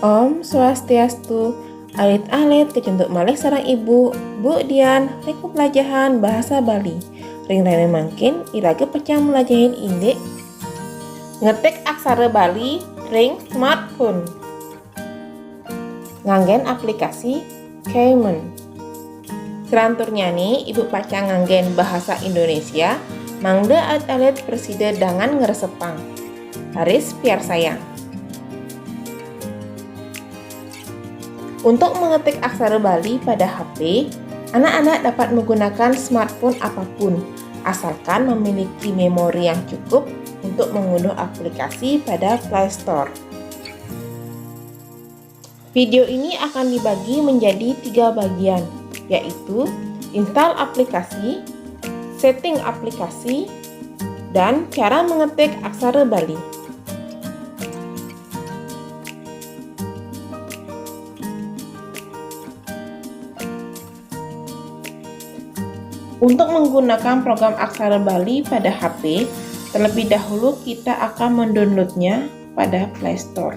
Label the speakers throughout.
Speaker 1: Om Swastiastu, alit-alit kecuntuk malih sarang ibu, Bu Dian, reku pelajaran bahasa Bali. Ring rene mangkin, irage pecang melajahin indik. Ngetik aksara Bali, ring smartphone. Nganggen aplikasi Cayman. Selanturnya nih, ibu pacang nganggen bahasa Indonesia, mangde alit-alit preside dengan ngeresepang. Haris piar sayang. Untuk mengetik aksara Bali pada HP, anak-anak dapat menggunakan smartphone apapun, asalkan memiliki memori yang cukup untuk mengunduh aplikasi pada Play Store. Video ini akan dibagi menjadi 3 bagian, yaitu install aplikasi, setting aplikasi, dan cara mengetik aksara Bali. Untuk menggunakan program aksara Bali pada HP, terlebih dahulu kita akan mendownloadnya pada Play Store.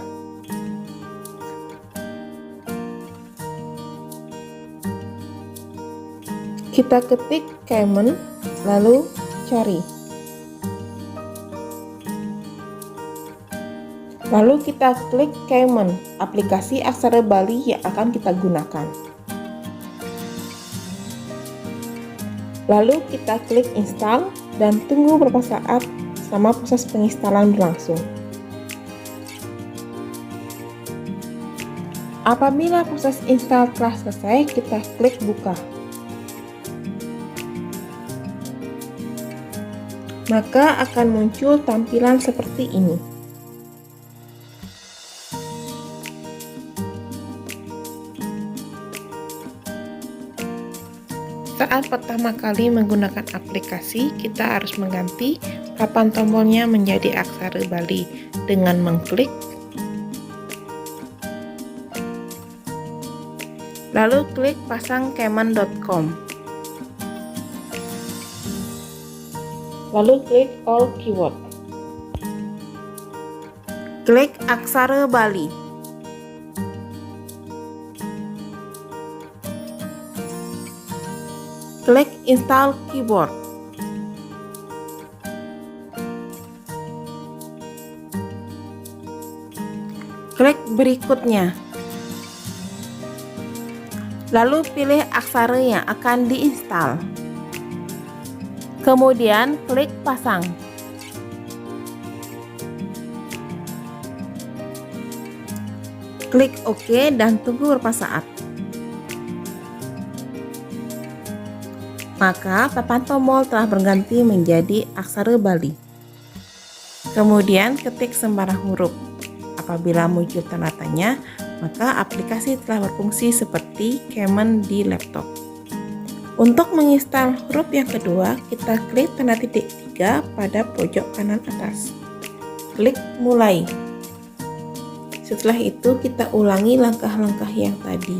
Speaker 1: Kita ketik Cayman, lalu cari. Lalu kita klik Cayman, aplikasi aksara Bali yang akan kita gunakan. Lalu kita klik install dan tunggu beberapa saat selama proses penginstalan berlangsung. Apabila proses install telah selesai, kita klik buka. Maka akan muncul tampilan seperti ini. Saat pertama kali menggunakan aplikasi, kita harus mengganti papan tombolnya menjadi aksara Bali dengan mengklik, lalu klik pasang cayman.com, lalu klik all keyword, klik aksara Bali. Klik install keyboard. Klik berikutnya. Lalu pilih aksara yang akan diinstal. Kemudian klik pasang. Klik OK dan tunggu beberapa saat. Maka papan tombol telah berganti menjadi aksara Bali. Kemudian ketik sembarang huruf. Apabila muncul tanda tanya, maka aplikasi telah berfungsi seperti Cayman di laptop. Untuk menginstal huruf yang kedua, kita klik tanda titik 3 pada pojok kanan atas. Klik mulai. Setelah itu kita ulangi langkah-langkah yang tadi.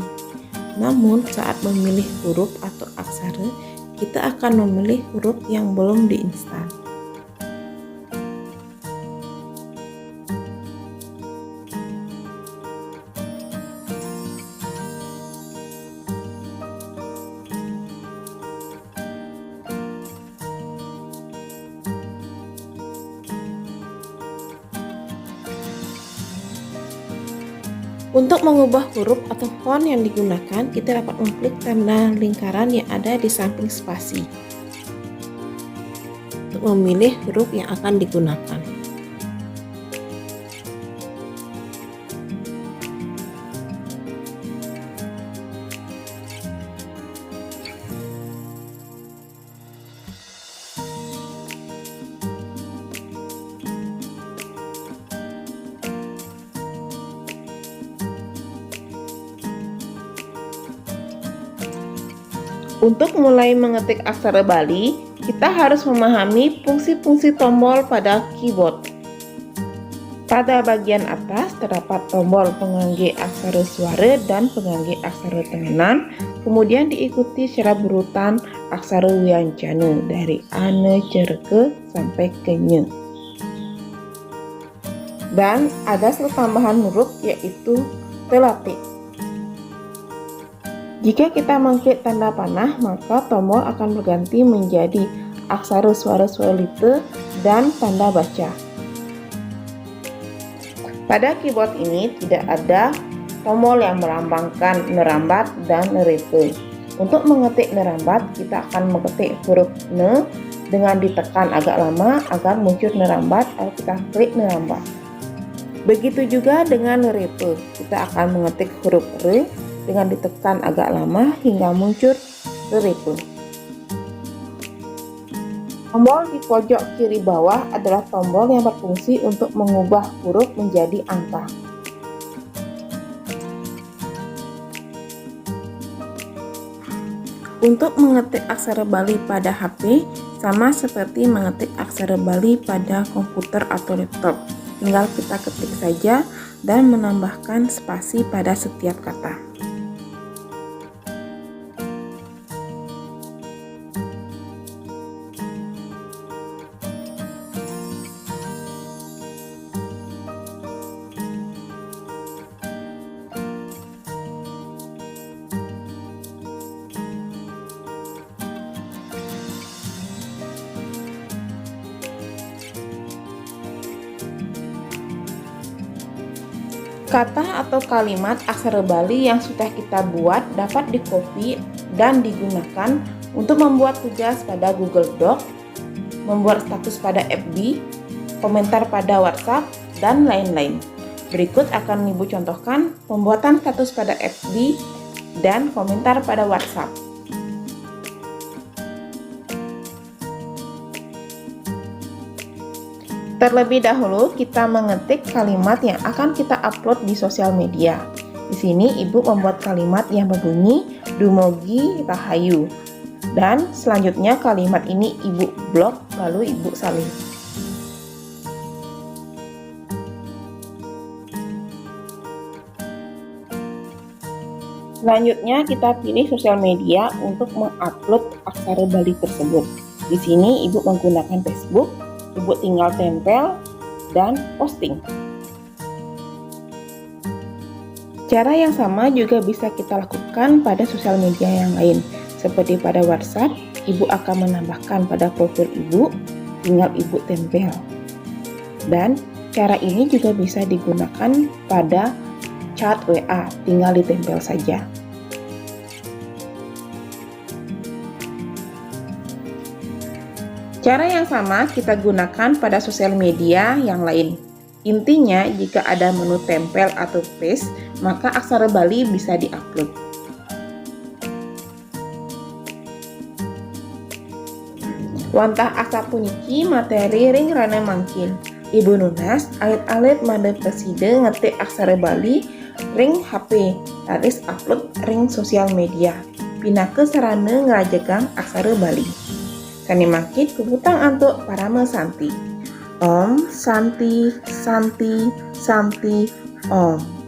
Speaker 1: Namun saat memilih huruf atau aksara, kita akan memilih huruf yang belum diinstal. Untuk mengubah huruf atau font yang digunakan, kita dapat mengklik tanda lingkaran yang ada di samping spasi untuk memilih huruf yang akan digunakan. Untuk mulai mengetik aksara Bali, kita harus memahami fungsi-fungsi tombol pada keyboard. Pada bagian atas terdapat tombol pengangge aksara suara dan pengangge aksara tenganan, kemudian diikuti secara berurutan aksara wiancana dari ane cereke sampai ke nye. Dan ada satu tambahan huruf yaitu terlatih. Jika kita mengklik tanda panah, maka tombol akan berganti menjadi aksara suara suaralite dan tanda baca. Pada keyboard ini tidak ada tombol yang melambangkan nerambat dan nerepe. Untuk mengetik nerambat, kita akan mengetik huruf ne dengan ditekan agak lama agar muncul nerambat, lalu kita klik nerambat. Begitu juga dengan nerepe, kita akan mengetik huruf re dengan ditekan agak lama hingga muncul nerepe. Tombol di pojok kiri bawah adalah tombol yang berfungsi untuk mengubah huruf menjadi angka. Untuk mengetik aksara Bali pada HP, sama seperti mengetik aksara Bali pada komputer atau laptop. Tinggal kita ketik saja dan menambahkan spasi pada setiap kata. Kata atau kalimat aksara Bali yang sudah kita buat dapat di-copy dan digunakan untuk membuat tugas pada Google Doc, membuat status pada FB, komentar pada WhatsApp, dan lain-lain. Berikut akan Ibu contohkan pembuatan status pada FB dan komentar pada WhatsApp. Terlebih dahulu kita mengetik kalimat yang akan kita upload di sosial media. Di sini Ibu membuat kalimat yang berbunyi Dumugi Rahayu. Dan selanjutnya kalimat ini Ibu blok lalu Ibu salin. Selanjutnya kita pilih sosial media untuk mengupload aksara Bali tersebut. Di sini Ibu menggunakan Facebook. Ibu tinggal tempel dan posting. Cara yang sama juga bisa kita lakukan pada sosial media yang lain. Seperti pada WhatsApp, Ibu akan menambahkan pada profil Ibu, tinggal Ibu tempel. Dan cara ini juga bisa digunakan pada chat WA, tinggal ditempel saja. Cara yang sama kita gunakan pada sosial media yang lain. Intinya, jika ada menu tempel atau paste, maka aksara Bali bisa diupload. Wantah asa puniki materi ring rana mangkin. Ibu nunas alit-alit made preside ngetik aksara Bali ring HP, taris upload ring sosial media. Pinake sarana ngerajegang aksara Bali. Kani makit kebutang antuk parama santi. Om Santi Santi Santi Om.